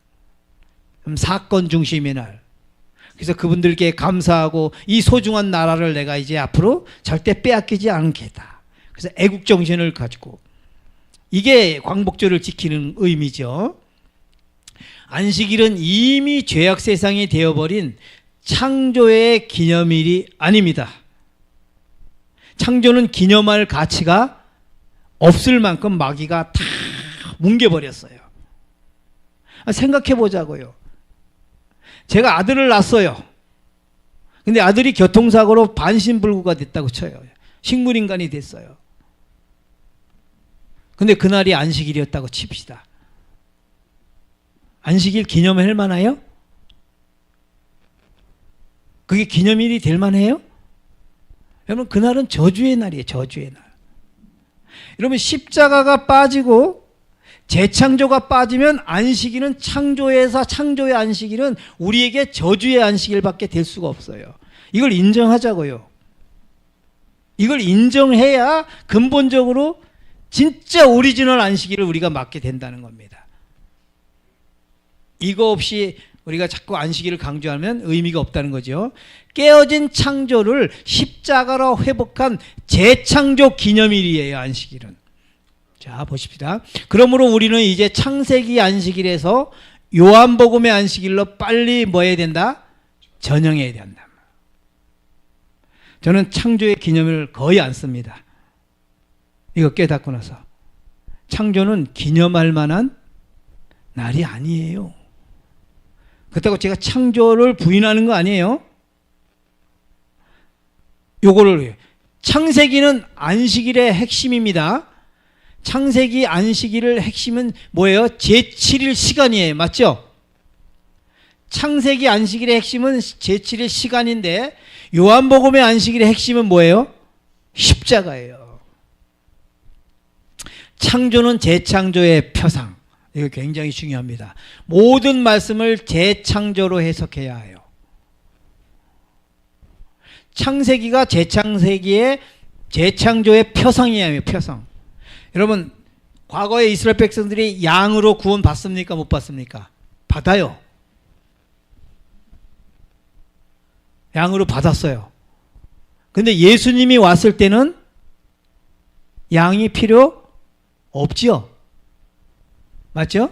사건 중심의 날. 그래서 그분들께 감사하고 이 소중한 나라를 내가 이제 앞으로 절대 빼앗기지 않겠다. 그래서 애국 정신을 가지고, 이게 광복절을 지키는 의미죠. 안식일은 이미 죄악 세상이 되어버린 창조의 기념일이 아닙니다. 창조는 기념할 가치가 없을 만큼 마귀가 다 뭉개버렸어요. 생각해 보자고요. 제가 아들을 낳았어요. 근데 아들이 교통사고로 반신불구가 됐다고 쳐요. 식물인간이 됐어요. 근데 그날이 안식일이었다고 칩시다. 안식일 기념할 만해요? 그게 기념일이 될 만해요? 여러분, 그날은 저주의 날이에요. 저주의 날. 여러분, 십자가가 빠지고 재창조가 빠지면 안식일은 창조에서 창조의 안식일은 우리에게 저주의 안식일밖에 될 수가 없어요. 이걸 인정하자고요. 이걸 인정해야 근본적으로 진짜 오리지널 안식일을 우리가 맞게 된다는 겁니다. 이거 없이 우리가 자꾸 안식일을 강조하면 의미가 없다는 거죠. 깨어진 창조를 십자가로 회복한 재창조 기념일이에요, 안식일은. 자, 보십시다. 그러므로 우리는 이제 창세기 안식일에서 요한복음의 안식일로 빨리 뭐 해야 된다? 전형해야 된다. 저는 창조의 기념일을 거의 안 씁니다. 이거 깨닫고 나서. 창조는 기념할 만한 날이 아니에요. 그렇다고 제가 창조를 부인하는 거 아니에요. 요거를, 창세기는 안식일의 핵심입니다. 창세기 안식일의 핵심은 뭐예요? 제7일 시간이에요. 맞죠? 창세기 안식일의 핵심은 제7일 시간인데 요한복음의 안식일의 핵심은 뭐예요? 십자가예요. 창조는 재창조의 표상. 이거 굉장히 중요합니다. 모든 말씀을 재창조로 해석해야 해요. 창세기가 재창세기의 재창조의 표상이에요. 표상. 여러분, 과거에 이스라엘 백성들이 양으로 구원 받습니까? 못 받습니까? 받아요. 양으로 받았어요. 근데 예수님이 왔을 때는 양이 필요 없죠. 맞죠?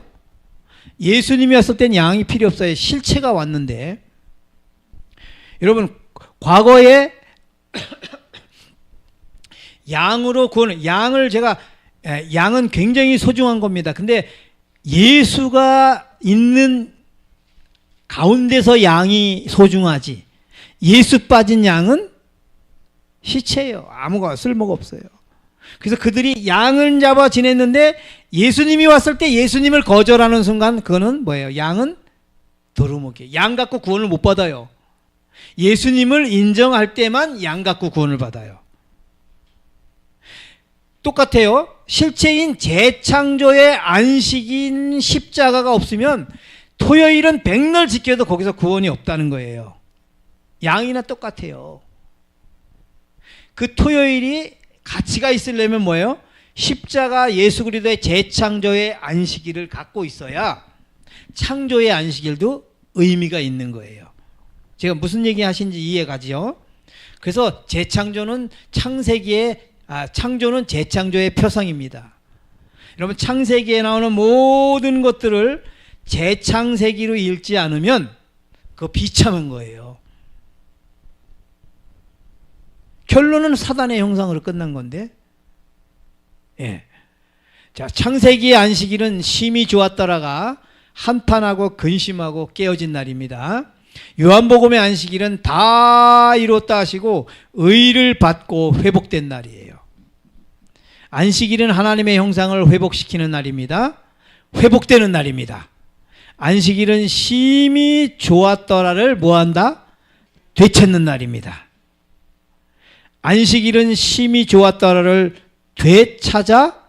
예수님이 왔을 땐 양이 필요 없어요. 실체가 왔는데. 여러분, 과거에 양으로 구원, 양은 굉장히 소중한 겁니다. 근데 예수가 있는 가운데서 양이 소중하지, 예수 빠진 양은 시체예요. 아무가 쓸모가 없어요. 그래서 그들이 양을 잡아 지냈는데 예수님이 왔을 때 예수님을 거절하는 순간 그거는 뭐예요? 양은 도루묵이에요. 양 갖고 구원을 못 받아요. 예수님을 인정할 때만 양 갖고 구원을 받아요. 똑같아요. 실체인 재창조의 안식인 십자가가 없으면 토요일은 백날 지켜도 거기서 구원이 없다는 거예요. 양이나 똑같아요. 그 토요일이 가치가 있으려면 뭐예요? 십자가 예수 그리스도의 재창조의 안식일을 갖고 있어야 창조의 안식일도 의미가 있는 거예요. 제가 무슨 얘기 하신지 이해가지요? 그래서 재창조는 창조는 재창조의 표상입니다. 여러분, 창세기에 나오는 모든 것들을 재창세기로 읽지 않으면 그거 비참한 거예요. 결론은 사단의 형상으로 끝난 건데, 예. 자, 창세기의 안식일은 심히 좋았더라가 한탄하고 근심하고 깨어진 날입니다. 요한복음의 안식일은 다 이뤘다 하시고 의를 받고 회복된 날이에요. 안식일은 하나님의 형상을 회복시키는 날입니다. 회복되는 날입니다. 안식일은 심히 좋았더라를 뭐한다? 되찾는 날입니다. 안식일은 심히 좋았더라를 되찾아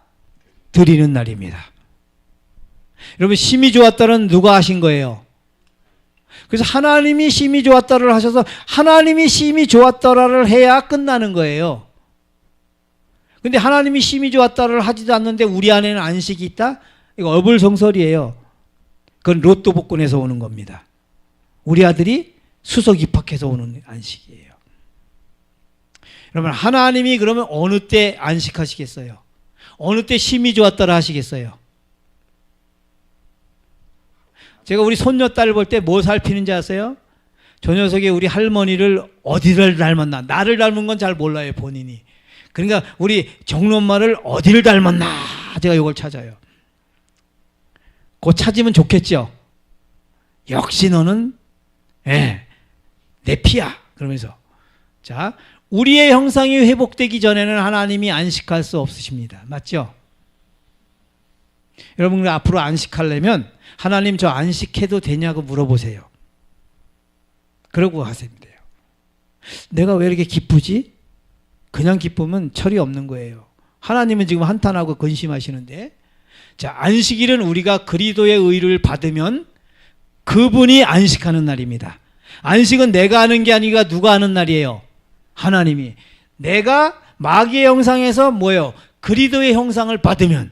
드리는 날입니다. 여러분, 심히 좋았더라는 누가 하신 거예요? 그래서 하나님이 심히 좋았더라를 하셔서 하나님이 심히 좋았더라를 해야 끝나는 거예요. 근데 하나님이 심히 좋았다를 하지도 않는데 우리 안에는 안식이 있다? 이거 어불성설이에요. 그건 로또 복권에서 오는 겁니다. 우리 아들이 수석 입학해서 오는 안식이에요. 여러분, 하나님이 그러면 어느 때 안식하시겠어요? 어느 때 심히 좋았다를 하시겠어요? 제가 우리 손녀딸을 볼 때 뭐 살피는지 아세요? 저 녀석이 우리 할머니를 어디를 닮았나? 나를 닮은 건 잘 몰라요, 본인이. 그러니까 우리 정엄마를 어디를 닮았나? 제가 이걸 찾아요. 곧 찾으면 좋겠죠? 역시 너는 내 피야. 그러면서 자, 우리의 형상이 회복되기 전에는 하나님이 안식할 수 없으십니다. 맞죠? 여러분, 앞으로 안식하려면 하나님 저 안식해도 되냐고 물어보세요. 그러고 하시면 돼요. 내가 왜 이렇게 기쁘지? 그냥 기쁘면 철이 없는 거예요. 하나님은 지금 한탄하고 근심하시는데, 자, 안식일은 우리가 그리스도의 의를 받으면 그분이 안식하는 날입니다. 안식은 내가 하는 게 아니라 누가 하는 날이에요? 하나님이. 내가 마귀의 형상에서 뭐예요? 그리스도의 형상을 받으면,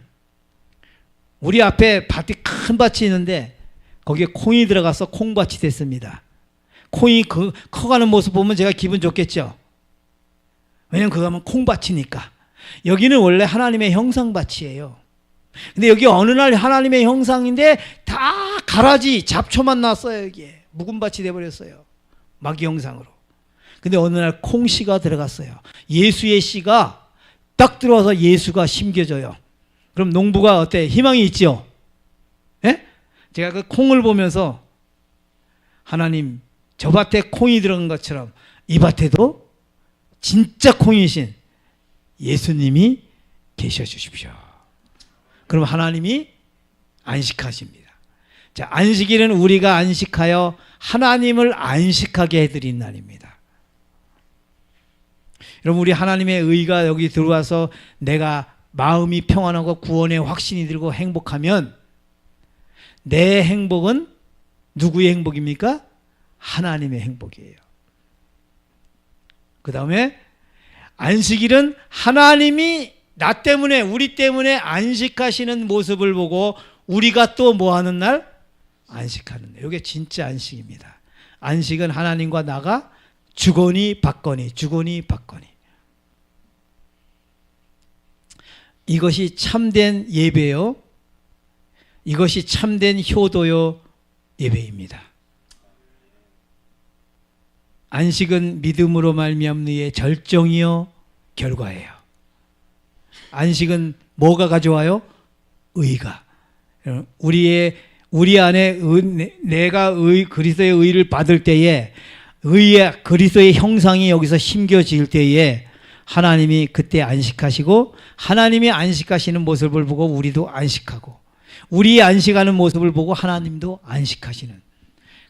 우리 앞에 밭이 큰 밭이 있는데 거기에 콩이 들어가서 콩밭이 됐습니다. 콩이 커가는 모습 보면 제가 기분 좋겠죠? 왜냐면 그거 하면 콩밭이니까. 여기는 원래 하나님의 형상밭이에요. 근데 여기 어느 날 하나님의 형상인데 다 가라지 잡초만 났어요. 여기에 묵은 밭이 돼버렸어요. 마귀 형상으로. 근데 어느 날 콩씨가 들어갔어요. 예수의 씨가 딱 들어와서 예수가 심겨져요. 그럼 농부가 어때? 희망이 있죠? 예? 제가 그 콩을 보면서 하나님, 저 밭에 콩이 들어간 것처럼 이 밭에도 진짜 콩이신 예수님이 계셔 주십시오. 그럼 하나님이 안식하십니다. 자, 안식일은 우리가 안식하여 하나님을 안식하게 해드린 날입니다. 여러분, 우리 하나님의 의가 여기 들어와서 내가 마음이 평안하고 구원의 확신이 들고 행복하면 내 행복은 누구의 행복입니까? 하나님의 행복이에요. 그 다음에 안식일은 하나님이 나 때문에, 우리 때문에 안식하시는 모습을 보고 우리가 또 뭐 하는 날? 안식하는 날. 이게 진짜 안식입니다. 안식은 하나님과 나가 주거니 받거니, 주거니 받거니. 이것이 참된 예배요. 이것이 참된 효도요 예배입니다. 안식은 믿음으로 말미암는 이의 절정이요 결과예요. 안식은 뭐가 가져와요? 의가. 우리 안에 내가 그리스도의 의를 받을 때에 의의 그리스도의 형상이 여기서 심겨질 때에 하나님이 그때 안식하시고, 하나님이 안식하시는 모습을 보고 우리도 안식하고, 우리 안식하는 모습을 보고 하나님도 안식하시는.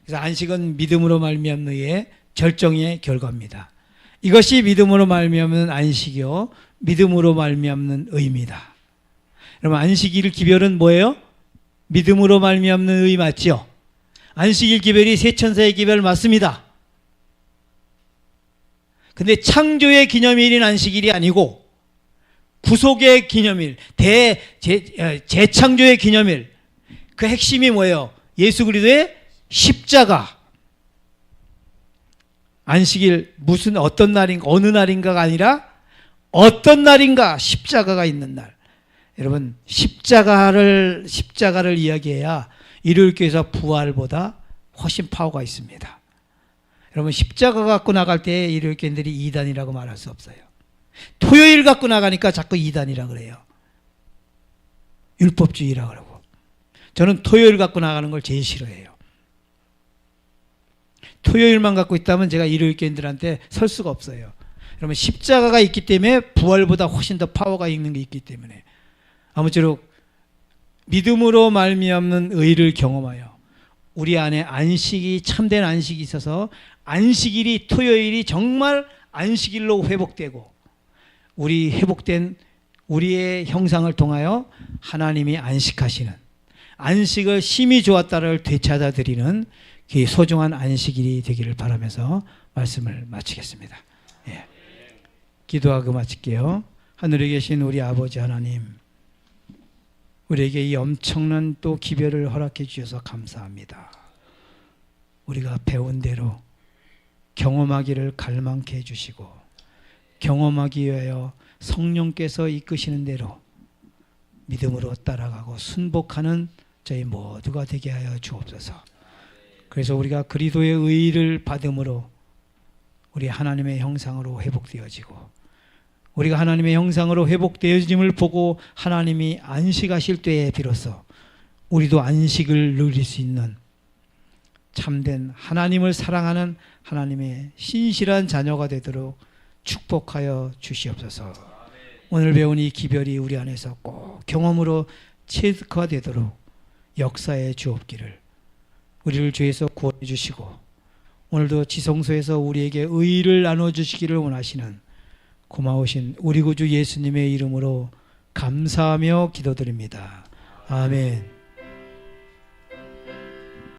그래서 안식은 믿음으로 말미암는 의의 절정의 결과입니다. 이것이 믿음으로 말미암는 안식이요, 믿음으로 말미암는 의입니다. 여러분, 안식일 기별은 뭐예요? 믿음으로 말미암는 의 맞죠? 안식일 기별이 세 천사의 기별 맞습니다. 근데 창조의 기념일인 안식일이 아니고 구속의 기념일, 재창조의 기념일, 그 핵심이 뭐예요? 예수 그리스도의 십자가. 안식일 무슨 어떤 날인가, 어느 날인가가 아니라 어떤 날인가, 십자가가 있는 날. 여러분, 십자가를 이야기해야 일요일교회에서 부활보다 훨씬 파워가 있습니다. 여러분, 십자가 갖고 나갈 때 일요일교인들이 이단이라고 말할 수 없어요. 토요일 갖고 나가니까 자꾸 이단이라고 그래요. 율법주의라고 그러고. 저는 토요일 갖고 나가는 걸 제일 싫어해요. 토요일만 갖고 있다면 제가 일요일교인들한테 설 수가 없어요. 그러면 십자가가 있기 때문에 부활보다 훨씬 더 파워가 있는 게 있기 때문에, 아무쪼록 믿음으로 말미암는 의를 경험하여 우리 안에 안식이, 참된 안식이 있어서 안식일이, 토요일이 정말 안식일로 회복되고, 우리 회복된 우리의 형상을 통하여 하나님이 안식하시는, 안식을 심히 좋았다를 되찾아드리는 그 소중한 안식일이 되기를 바라면서 말씀을 마치겠습니다. 예. 기도하고 마칠게요. 하늘에 계신 우리 아버지 하나님, 우리에게 이 엄청난 또 기별을 허락해 주셔서 감사합니다. 우리가 배운 대로 경험하기를 갈망케 해주시고 경험하기 위하여 성령께서 이끄시는 대로 믿음으로 따라가고 순복하는 저희 모두가 되게 하여 주옵소서. 그래서 우리가 그리스도의 의를 받음으로 우리 하나님의 형상으로 회복되어지고, 우리가 하나님의 형상으로 회복되어짐을 보고 하나님이 안식하실 때에 비로소 우리도 안식을 누릴 수 있는 참된 하나님을 사랑하는 하나님의 신실한 자녀가 되도록 축복하여 주시옵소서. 오늘 배운 이 기별이 우리 안에서 꼭 경험으로 체득화되도록 역사해 주옵기를, 우리를 죄에서 구원해 주시고 오늘도 지성소에서 우리에게 의를 나눠주시기를 원하시는 고마우신 우리 구주 예수님의 이름으로 감사하며 기도드립니다. 아멘.